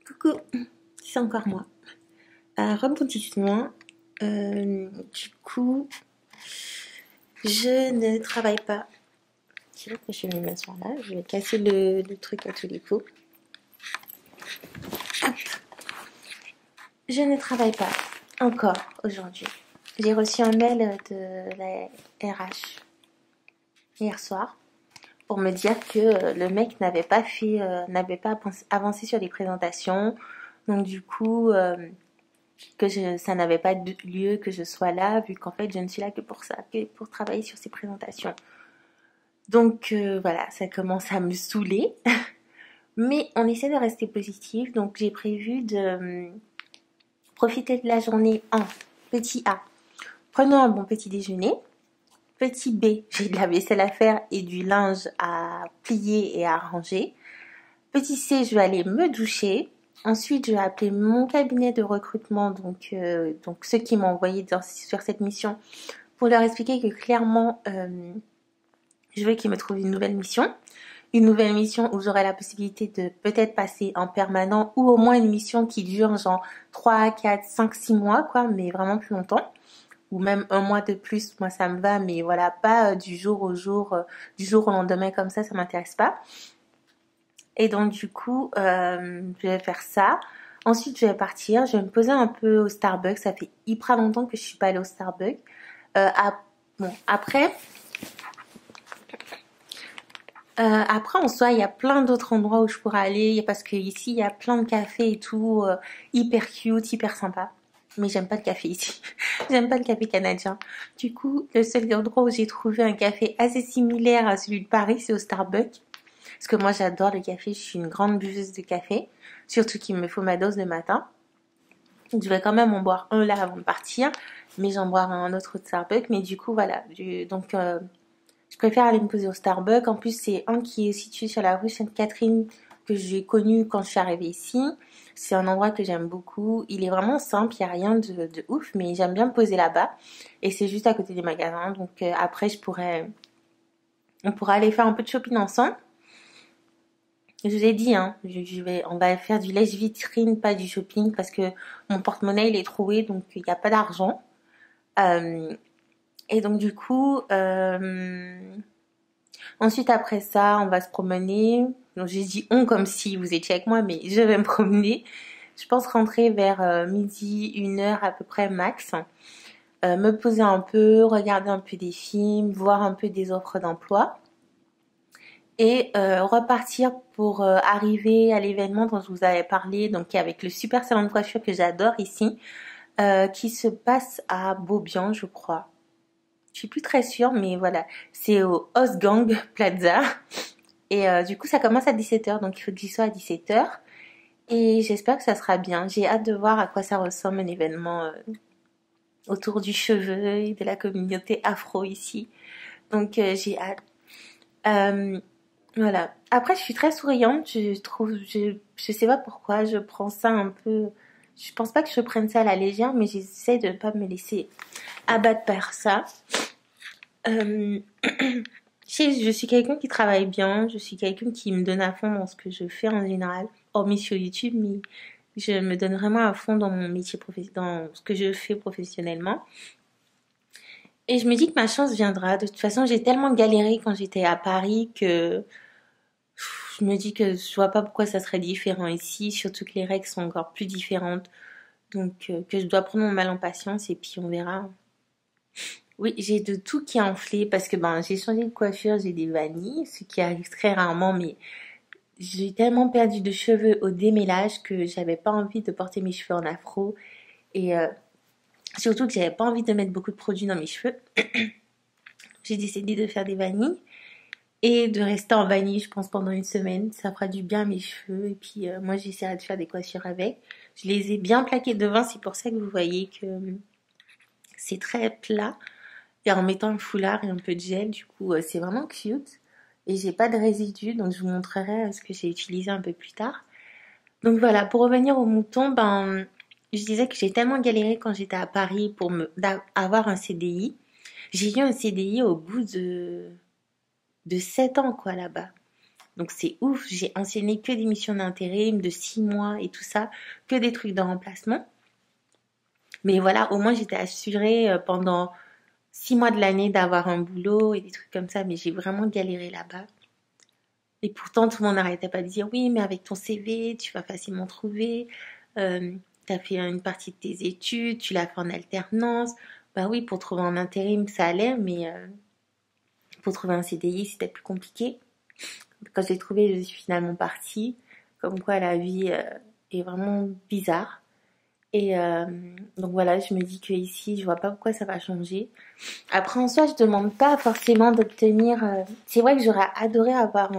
Coucou, c'est encore moi. Rebondissement. Du coup, je ne travaille pas. Je vais que je vais me mettre là. Je vais casser le truc à tous les coups. Hop. Je ne travaille pas encore aujourd'hui. J'ai reçu un mail de la RH hier soir pour me dire que le mec n'avait pas avancé sur les présentations. Donc du coup, ça n'avait pas lieu que je sois là, vu qu'en fait je ne suis là que pour ça, que pour travailler sur ces présentations. Donc voilà, ça commence à me saouler. Mais on essaie de rester positif, donc j'ai prévu de profiter de la journée en petit A. Prenons un bon petit déjeuner. Petit B, j'ai de la vaisselle à faire et du linge à plier et à ranger. Petit C, je vais aller me doucher. Ensuite, je vais appeler mon cabinet de recrutement, donc ceux qui m'ont envoyé sur cette mission, pour leur expliquer que clairement, je veux qu'ils me trouvent une nouvelle mission. Une nouvelle mission où j'aurai la possibilité de peut-être passer en permanent ou au moins une mission qui dure genre 3, 4, 5, 6 mois, quoi, mais vraiment plus longtemps. Ou même un mois de plus, moi ça me va, mais voilà, pas du jour au lendemain comme ça m'intéresse pas. Et donc du coup, je vais faire ça. Ensuite, je vais partir, je vais me poser un peu au Starbucks. Ça fait hyper longtemps que je suis pas allée au Starbucks. Après, en soi, il y a plein d'autres endroits où je pourrais aller, parce que ici, il y a plein de cafés et tout, hyper cute, hyper sympa. Mais j'aime pas le café ici. J'aime pas le café canadien. Du coup, le seul endroit où j'ai trouvé un café assez similaire à celui de Paris, c'est au Starbucks. Parce que moi, j'adore le café. Je suis une grande buveuse de café. Surtout qu'il me faut ma dose le matin. Je vais quand même en boire un là avant de partir. Mais j'en boirai un autre au Starbucks. Mais du coup, voilà. Je préfère aller me poser au Starbucks. En plus, c'est un qui est situé sur la rue Sainte-Catherine que j'ai connu quand je suis arrivée ici. C'est un endroit que j'aime beaucoup. Il est vraiment simple, il n'y a rien de ouf, mais j'aime bien me poser là-bas. Et c'est juste à côté des magasins. Donc après, on pourra aller faire un peu de shopping ensemble. Je vous ai dit, hein, on va faire du lèche-vitrine, pas du shopping, parce que mon porte-monnaie il est troué, donc il n'y a pas d'argent. Et donc du coup, ensuite après ça, on va se promener. Donc j'ai dit on comme si vous étiez avec moi, mais je vais me promener. Je pense rentrer vers midi, 1h à peu près max. Me poser un peu, regarder un peu des films, voir un peu des offres d'emploi. Et repartir pour arriver à l'événement dont je vous avais parlé, donc avec le super salon de coiffure que j'adore ici, qui se passe à Beaubien, je crois. Je suis plus très sûre, mais voilà. C'est au Osgang Plaza. Et du coup, ça commence à 17h, donc il faut que j'y sois à 17h. Et j'espère que ça sera bien. J'ai hâte de voir à quoi ça ressemble un événement autour du cheveu et de la communauté afro ici. Donc j'ai hâte. Voilà. Après, je suis très souriante. Je sais pas pourquoi, je prends ça un peu... Je pense pas que je prenne ça à la légère, mais j'essaie de ne pas me laisser abattre par ça. Je suis quelqu'un qui travaille bien, je suis quelqu'un qui me donne à fond dans ce que je fais en général, hormis sur YouTube, mais je me donne vraiment à fond dans mon métier dans ce que je fais professionnellement. Et je me dis que ma chance viendra. De toute façon, j'ai tellement galéré quand j'étais à Paris que je me dis que je vois pas pourquoi ça serait différent ici, surtout que les règles sont encore plus différentes. Donc que je dois prendre mon mal en patience et puis on verra. Oui, j'ai de tout qui a enflé parce que j'ai changé de coiffure, j'ai des vanilles, ce qui arrive très rarement, mais j'ai tellement perdu de cheveux au démêlage que j'avais pas envie de porter mes cheveux en afro et surtout que j'avais pas envie de mettre beaucoup de produits dans mes cheveux. J'ai décidé de faire des vanilles et de rester en vanille, je pense, pendant une semaine. Ça fera du bien à mes cheveux et puis moi j'essaierai de faire des coiffures avec. Je les ai bien plaqués devant, c'est pour ça que vous voyez que c'est très plat. Et en mettant un foulard et un peu de gel, du coup, c'est vraiment cute. et j'ai pas de résidus, donc je vous montrerai ce que j'ai utilisé un peu plus tard. Donc voilà, pour revenir aux moutons, ben, je disais que j'ai tellement galéré quand j'étais à Paris pour avoir un CDI. J'ai eu un CDI au bout de 7 ans, quoi, là-bas. Donc c'est ouf, j'ai enseigné que des missions d'intérim de 6 mois et tout ça, que des trucs de remplacement. Mais voilà, au moins j'étais assurée pendant 6 mois de l'année d'avoir un boulot et des trucs comme ça, mais j'ai vraiment galéré là-bas. Et pourtant, tout le monde n'arrêtait pas de dire oui, mais avec ton CV, tu vas facilement trouver. Tu as fait une partie de tes études, tu l'as fait en alternance. Bah oui, pour trouver un intérim, ça allait, mais pour trouver un CDI, c'était plus compliqué. Quand j'ai trouvé, je suis finalement partie. Comme quoi, la vie est vraiment bizarre. Et donc voilà, je me dis que ici, je vois pas pourquoi ça va changer. Après, en soi, je demande pas forcément d'obtenir. C'est vrai que j'aurais adoré avoir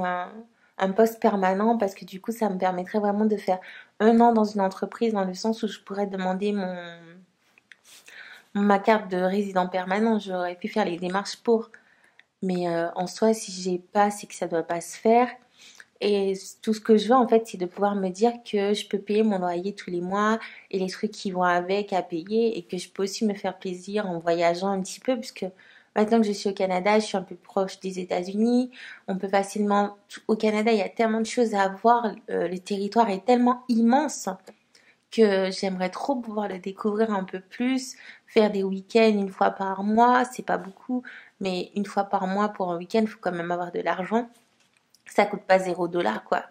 un poste permanent parce que du coup, ça me permettrait vraiment de faire 1 an dans une entreprise dans le sens où je pourrais demander ma carte de résident permanent. J'aurais pu faire les démarches pour. Mais en soi, si j'ai pas, c'est que ça doit pas se faire. Et tout ce que je veux, en fait, c'est de pouvoir me dire que je peux payer mon loyer tous les mois et les trucs qui vont avec à payer et que je peux aussi me faire plaisir en voyageant un petit peu puisque maintenant que je suis au Canada, je suis un peu proche des États-Unis. On peut facilement... Au Canada, il y a tellement de choses à voir. Le territoire est tellement immense que j'aimerais trop pouvoir le découvrir un peu plus, faire des week-ends 1 fois par mois, c'est pas beaucoup, mais 1 fois par mois pour un week-end, il faut quand même avoir de l'argent. Ça coûte pas 0 $ quoi.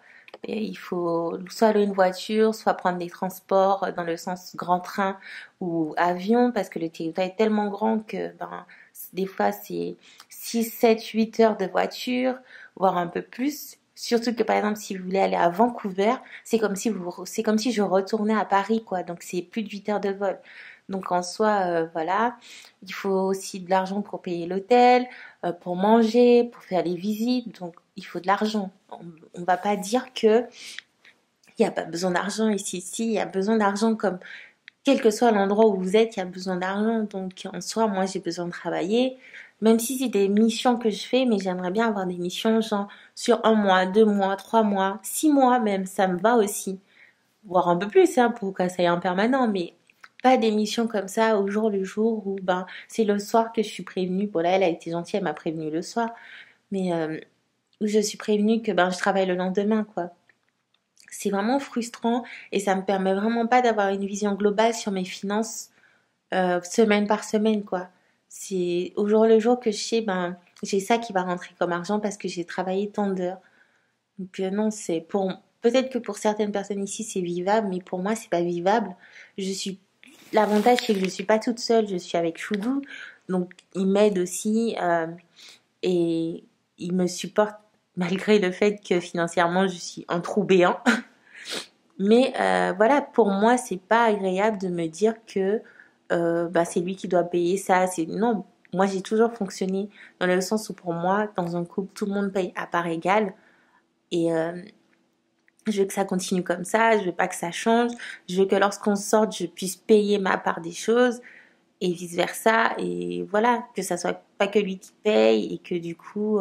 Et il faut soit louer une voiture, soit prendre des transports dans le sens grand train ou avion, parce que le territoire est tellement grand que ben, des fois c'est 6, 7, 8 heures de voiture, voire un peu plus. Surtout que par exemple si vous voulez aller à Vancouver, c'est comme si je retournais à Paris quoi, donc c'est plus de 8 heures de vol. Donc en soi, voilà, il faut aussi de l'argent pour payer l'hôtel, pour manger, pour faire les visites. Donc il faut de l'argent. On va pas dire que il n'y a pas besoin d'argent ici. Si, il y a besoin d'argent comme quel que soit l'endroit où vous êtes, il y a besoin d'argent. Donc en soi, moi j'ai besoin de travailler. Même si c'est des missions que je fais, mais j'aimerais bien avoir des missions genre sur 1 mois, 2 mois, 3 mois, 6 mois même, ça me va aussi. Voire un peu plus, hein, pour que ça ait un permanent, mais pas des missions comme ça au jour le jour où ben c'est le soir que je suis prévenue. Bon là, elle a été gentille, elle m'a prévenue le soir, mais où je suis prévenue que ben je travaille le lendemain, quoi. C'est vraiment frustrant et ça me permet vraiment pas d'avoir une vision globale sur mes finances semaine par semaine, quoi. C'est au jour le jour que je sais, ben j'ai ça qui va rentrer comme argent parce que j'ai travaillé tant d'heures. Donc non, c'est pour peut-être que pour certaines personnes ici c'est vivable, mais pour moi c'est pas vivable. Je suis L'avantage c'est que je suis pas toute seule, je suis avec Choudou, donc il m'aide aussi et il me supporte malgré le fait que financièrement je suis un trou béant. Mais voilà, pour moi c'est pas agréable de me dire que bah, c'est lui qui doit payer ça. C'est non, moi j'ai toujours fonctionné dans le sens où pour moi dans un couple tout le monde paye à part égale et je veux que ça continue comme ça, je veux pas que ça change, je veux que lorsqu'on sorte, je puisse payer ma part des choses et vice versa. Et voilà, que ça soit pas que lui qui paye et que du coup,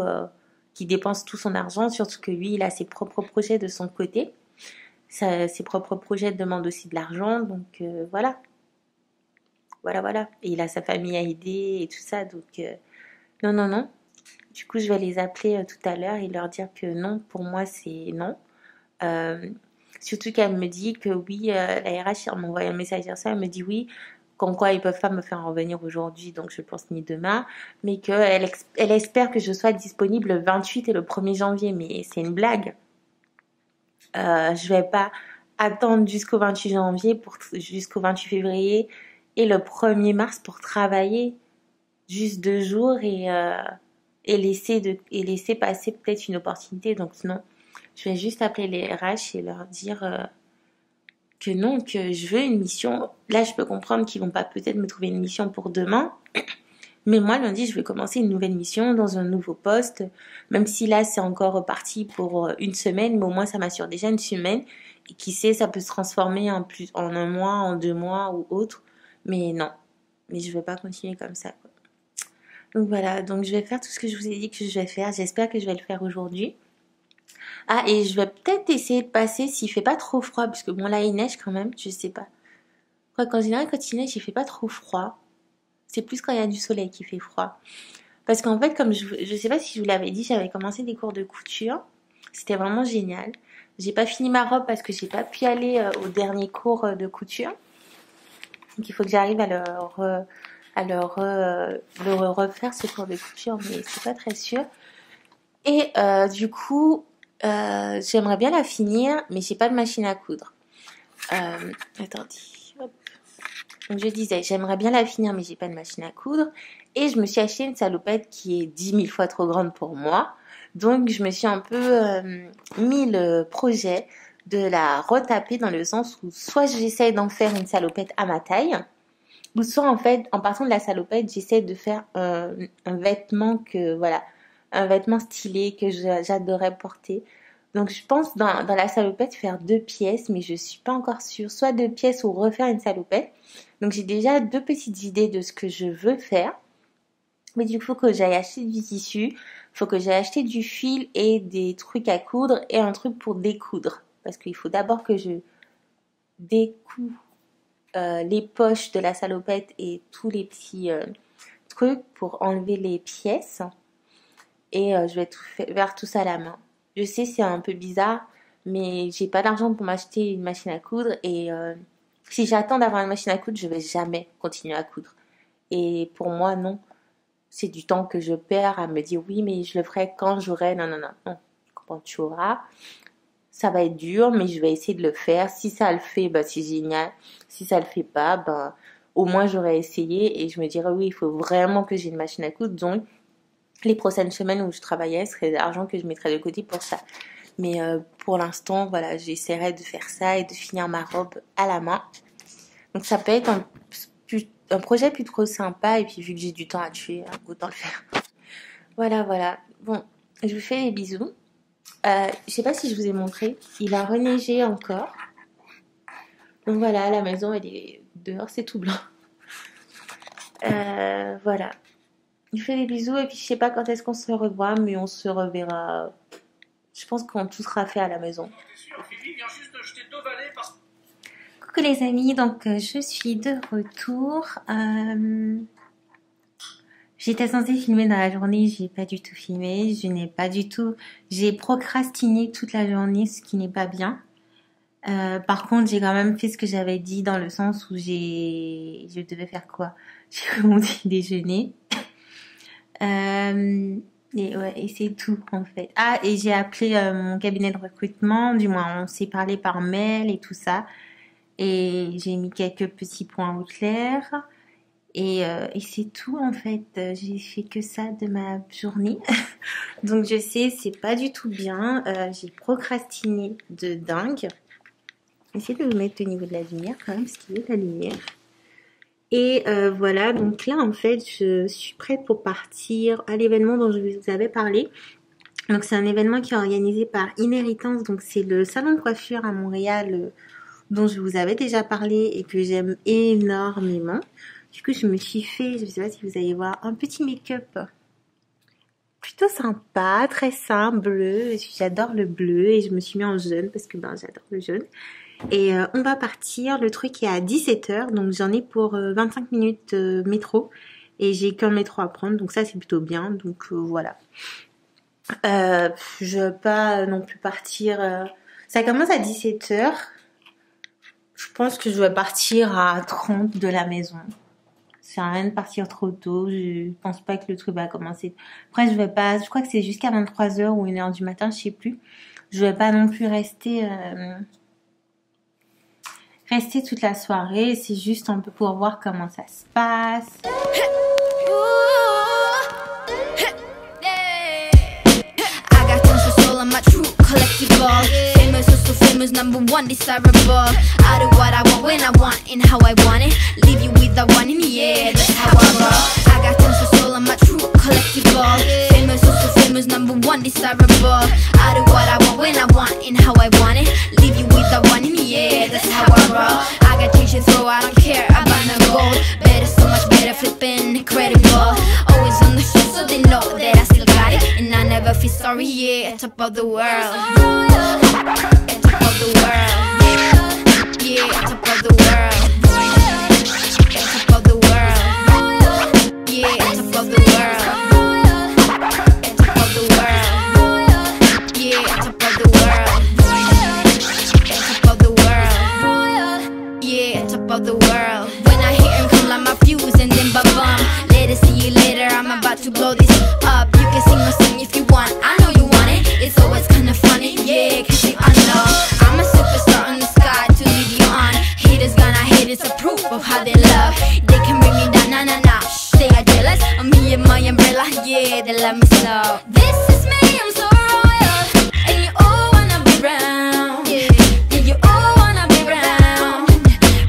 qui dépense tout son argent, surtout que lui, il a ses propres projets de son côté. Ses propres projets demandent aussi de l'argent, donc voilà, voilà, voilà. Et il a sa famille à aider et tout ça, donc non, non, non. Du coup, je vais les appeler tout à l'heure et leur dire que non, pour moi, c'est non. Euh, Surtout qu'elle me dit que oui, la RH elle m'a envoyé un message hier soir, elle me dit oui, comme quoi ils peuvent pas me faire revenir aujourd'hui, donc je pense ni demain, mais elle espère que je sois disponible le 28 et le 1er janvier, mais c'est une blague. Je vais pas attendre jusqu'au 28 janvier jusqu'au 28 février et le 1er mars pour travailler juste 2 jours et laisser passer peut-être une opportunité, donc non. Je vais juste appeler les RH et leur dire que non, que je veux une mission. Là, je peux comprendre qu'ils vont pas peut-être me trouver une mission pour demain, mais moi, lundi, je vais commencer une nouvelle mission dans un nouveau poste, même si là, c'est encore reparti pour 1 semaine, mais au moins, ça m'assure déjà 1 semaine. Et qui sait, ça peut se transformer en 1 mois, en 2 mois ou autre. Mais non, mais je veux pas continuer comme ça, quoi. Donc voilà, donc je vais faire tout ce que je vous ai dit que je vais faire. J'espère que je vais le faire aujourd'hui. Ah, et je vais peut-être essayer de passer s'il fait pas trop froid, parce que bon là il neige quand même, je sais pas. En général quand il neige il fait pas trop froid. C'est plus quand il y a du soleil qui fait froid. Parce qu'en fait, comme je sais pas si je vous l'avais dit, j'avais commencé des cours de couture. C'était vraiment génial. J'ai pas fini ma robe parce que j'ai pas pu aller au dernier cours de couture. Donc il faut que j'arrive à le refaire ce cours de couture, mais c'est pas très sûr. Et du coup, j'aimerais bien la finir, mais j'ai pas de machine à coudre. Attendez, hop. Donc je disais, j'aimerais bien la finir, mais j'ai pas de machine à coudre. Et je me suis acheté une salopette qui est 10 000 fois trop grande pour moi. Donc je me suis un peu mis le projet de la retaper dans le sens où soit j'essaie d'en faire une salopette à ma taille, ou soit en fait, en partant de la salopette, j'essaie de faire un vêtement un vêtement stylé que j'adorais porter. Donc je pense dans la salopette faire 2 pièces, mais je suis pas encore sûre. Soit 2 pièces ou refaire une salopette. Donc j'ai déjà 2 petites idées de ce que je veux faire. Mais du coup, il faut que j'aille acheter du tissu, il faut que j'aille acheter du fil et des trucs à coudre et un truc pour découdre. Parce qu'il faut d'abord que je découds les poches de la salopette et tous les petits trucs pour enlever les pièces. Et je vais faire tout ça à la main. Je sais, c'est un peu bizarre, mais j'ai pas d'argent pour m'acheter une machine à coudre. Et si j'attends d'avoir une machine à coudre, je vais jamais continuer à coudre. Et pour moi, non. C'est du temps que je perds à me dire oui, mais je le ferai quand j'aurai. Non. Quand tu auras, ça va être dur, mais je vais essayer de le faire. Si ça le fait, bah, c'est génial. Si ça le fait pas, bah, au moins j'aurais essayé et je me dirais oui, il faut vraiment que j'ai une machine à coudre. Donc, les prochaines semaines où je travaillais, ce serait l'argent que je mettrais de côté pour ça. Mais pour l'instant, voilà, j'essaierai de faire ça et de finir ma robe à la main. Donc, ça peut être un projet plus trop sympa, et puis vu que j'ai du temps à tuer, autant le faire. Voilà. Bon, je vous fais des bisous. Je sais pas si je vous ai montré, il a reneigé encore. Donc voilà, la maison elle est dehors, c'est tout blanc. Voilà. Je vous fais des bisous et puis je sais pas quand est-ce qu'on se revoit, mais on se reverra. Je pense qu'on tout sera fait à la maison. Coucou les amis, donc je suis de retour. J'étais censée filmer dans la journée, j'ai pas du tout filmé, j'ai procrastiné toute la journée, ce qui n'est pas bien. Par contre, j'ai quand même fait ce que j'avais dit dans le sens où je devais faire quoi? J'ai commandé déjeuner. Et c'est tout en fait. Ah, et j'ai appelé mon cabinet de recrutement, du moins on s'est parlé par mail et tout ça. Et j'ai mis quelques petits points au clair. Et c'est tout en fait. J'ai fait que ça de ma journée. Donc je sais, c'est pas du tout bien. J'ai procrastiné de dingue. Essayez de vous mettre au niveau de la lumière quand même, parce qu'il y a de la lumière. Et voilà, donc là en fait, je suis prête pour partir à l'événement dont je vous avais parlé. Donc c'est un événement qui est organisé par Inheritance. Donc c'est le salon de coiffure à Montréal dont je vous avais déjà parlé et que j'aime énormément. Du coup, je me suis fait, je ne sais pas si vous allez voir, un petit make-up plutôt sympa, très simple, bleu. J'adore le bleu et je me suis mis en jaune parce que j'adore le jaune. Et on va partir, le truc est à 17h, donc j'en ai pour 25 minutes métro. Et j'ai qu'un métro à prendre, donc ça c'est plutôt bien, donc voilà. Je veux pas non plus partir... Ça commence à 17h. Je pense que je vais partir à 30 de la maison. Ça sert à rien de partir trop tôt. Je pense pas que le truc va commencer. Après, je crois que c'est jusqu'à 23h ou 1h du matin, je sais plus. Je vais pas non plus rester toute la soirée. C'est juste un peu pour voir comment ça se passe. Famous, so famous, number one, desirable. I do what I want, when I want, and how I want it. Leave you with the one in the air, that's how I roll. I got tons of soul, I'm a true collectible. Famous, so famous, number one, desirable. I do what I want, when I want, and how I want it. Leave you with the one in the air, that's how I roll. I got change to throw, I don't care about no gold. Better, so much better, flipping, incredible. Always on the of the world. On top of the world. Yeah, on top of the world. On top of the world. Yeah, on top of the world. On top of the world. Yeah, on top of the world. On top of the world. Yeah, on top of the world. When I hear him come like my fuse and then ba-bum. Later, see you later, I'm about to blow this up. You can sing my song if you want, I know you want it. It's always kinda funny, yeah, cause you I know I'm a superstar on the sky to lead you on. Haters gonna hate, it's a proof of how they love. They can bring me down, nah, nah, nah. They are jealous of me and my umbrella, yeah, they love me so. This is me, I'm so royal, and you all wanna be round. Yeah, you all wanna be round.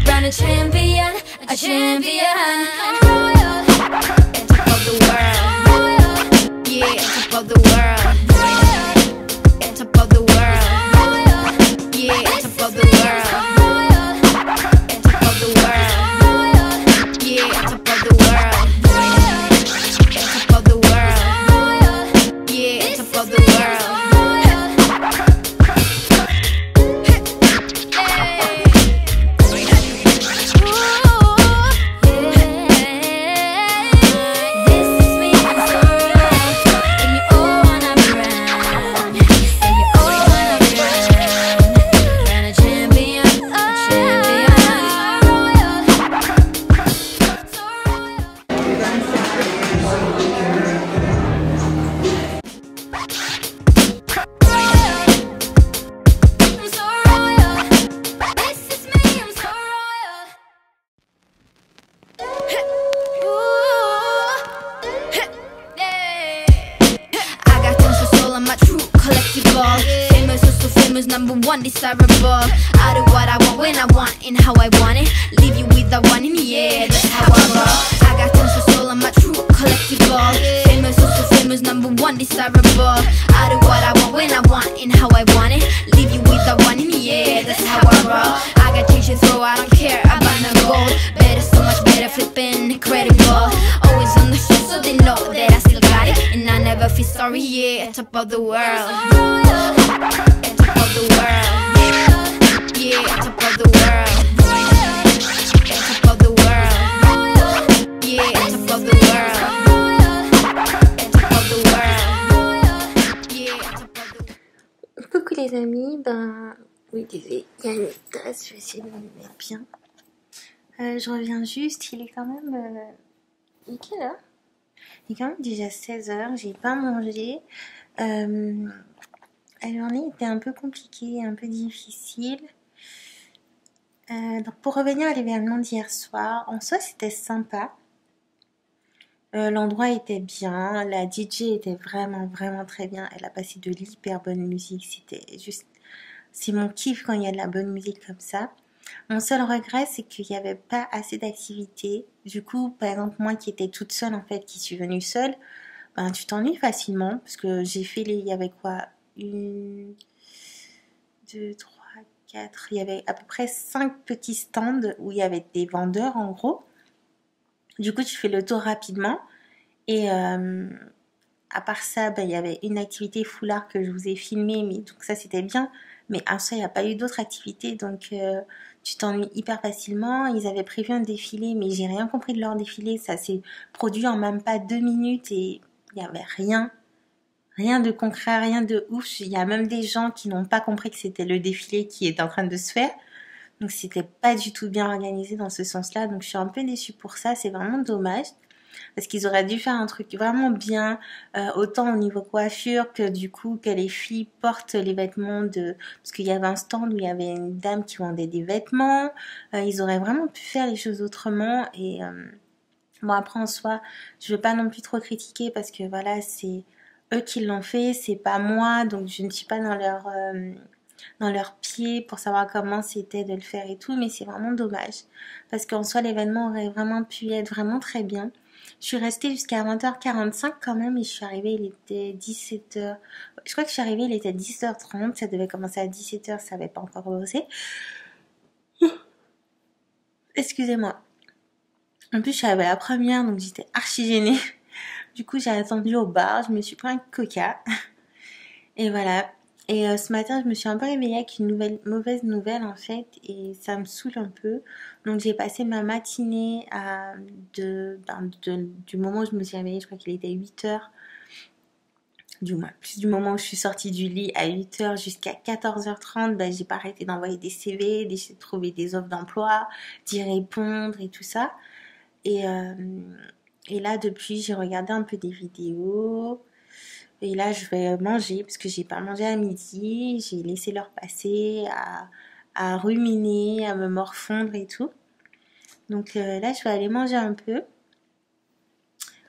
Round a champion, a champion. I'm royal, on top of the world. Yeah, on top of the world. On top of the world. Yeah, on top of the world. On top of the world. Yeah, on top of the world. On top of the world. Yeah, on top of the world. Famous, oh so famous, number one, desirable. I do what I want, when I want, and how I want it. Leave you with the one in the air, that's how I roll. I got tons of soul, I'm a true collectible. Famous, oh so famous, number one, desirable. I do what I want, when I want, and how I want it. Leave you with the one in the air, that's how I roll. I got change to throw, I don't care about no gold. Better, so much better, flipping incredible. Always on the show, so they know that I still got it. And I never feel sorry, yeah, top of the world. On top of the world. Yeah, on top of the world. On top of the world. Yeah, on top of the world. On top of the world. Yeah, on top of the world. Coucou les amis, oui désolé, il y a une tasse, je vais essayer de me mettre bien. Je reviens juste, il est quand même... il est quelle heure? Il est quand même déjà 16h, j'ai pas mangé. La journée était un peu compliquée, un peu difficile. Donc pour revenir à l'événement d'hier soir, en soi c'était sympa. L'endroit était bien, la DJ était vraiment très bien. Elle a passé de l'hyper bonne musique, c'était juste... C'est mon kiff quand il y a de la bonne musique comme ça. Mon seul regret, c'est qu'il n'y avait pas assez d'activités. Du coup, par exemple, moi qui étais toute seule en fait, qui suis venue seule, tu t'ennuies facilement. Parce que j'ai fait il y avait quoi? 1, 2, 3, 4... Il y avait à peu près 5 petits stands où il y avait des vendeurs en gros. Du coup, tu fais le tour rapidement. Et à part ça, il y avait une activité foulard que je vous ai filmée. Mais donc ça, c'était bien. Mais en soi, il n'y a pas eu d'autres activités. Donc, tu t'ennuies hyper facilement. Ils avaient prévu un défilé, mais j'ai rien compris de leur défilé. Ça s'est produit en même pas 2 minutes et il n'y avait rien. Rien de concret, rien de ouf. Il y a même des gens qui n'ont pas compris que c'était le défilé qui est en train de se faire. Donc, c'était pas du tout bien organisé dans ce sens-là. Donc, je suis un peu déçue pour ça. C'est vraiment dommage. Parce qu'ils auraient dû faire un truc vraiment bien, autant au niveau coiffure que du coup que les filles portent les vêtements de... Parce qu'il y avait un stand où il y avait une dame qui vendait des vêtements. Ils auraient vraiment pu faire les choses autrement. Et bon, après en soi, je veux pas non plus trop critiquer parce que voilà, c'est eux qui l'ont fait, c'est pas moi. Donc je ne suis pas dans leurs pieds pour savoir comment c'était de le faire et tout. Mais c'est vraiment dommage. Parce qu'en soi, l'événement aurait vraiment pu être vraiment très bien. Je suis restée jusqu'à 20h45 quand même et je suis arrivée, il était 17h. Je crois que je suis arrivée, il était 10h30. Ça devait commencer à 17h, ça n'avait pas encore commencé. Excusez-moi. En plus, je suis arrivée à la première, donc j'étais archi gênée. Du coup, j'ai attendu au bar, je me suis pris un coca. Et voilà. Et ce matin, je me suis un peu réveillée avec une mauvaise nouvelle en fait, et ça me saoule un peu. Donc j'ai passé ma matinée du moment où je me suis réveillée, je crois qu'il était 8 heures, du moins, plus du moment où je suis sortie du lit à 8 heures jusqu'à 14h30, j'ai pas arrêté d'envoyer des CV, d'essayer de trouver des offres d'emploi, d'y répondre et tout ça. Et, euh, et là, depuis, j'ai regardé un peu des vidéos. Et là, je vais manger parce que j'ai pas mangé à midi. J'ai laissé l'heure passer à ruminer, à me morfondre et tout. Donc là, je vais aller manger un peu.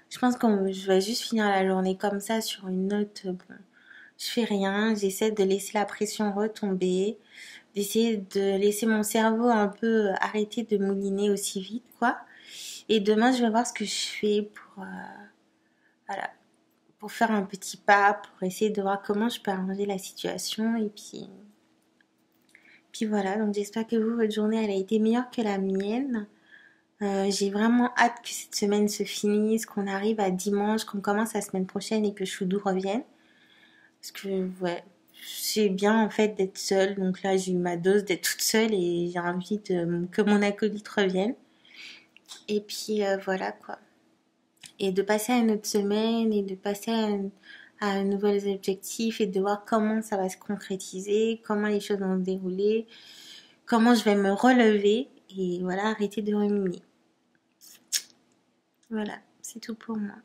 Je pense que je vais juste finir la journée comme ça sur une note. Bon, je fais rien. J'essaie de laisser la pression retomber, d'essayer de laisser mon cerveau un peu arrêter de mouliner aussi vite, quoi. Et demain, je vais voir ce que je fais voilà, pour faire un petit pas, pour essayer de voir comment je peux arranger la situation. Et puis voilà, donc j'espère que vous, votre journée, elle a été meilleure que la mienne. J'ai vraiment hâte que cette semaine se finisse, qu'on arrive à dimanche, qu'on commence la semaine prochaine et que Choudou revienne. Parce que, ouais, c'est bien en fait d'être seule. Donc là, j'ai eu ma dose d'être toute seule et j'ai envie que mon acolyte revienne. Et puis voilà quoi. Et de passer à une autre semaine et de passer à un nouvel objectif et de voir comment ça va se concrétiser, comment les choses vont se dérouler, comment je vais me relever et voilà, arrêter de ruminer. Voilà, c'est tout pour moi.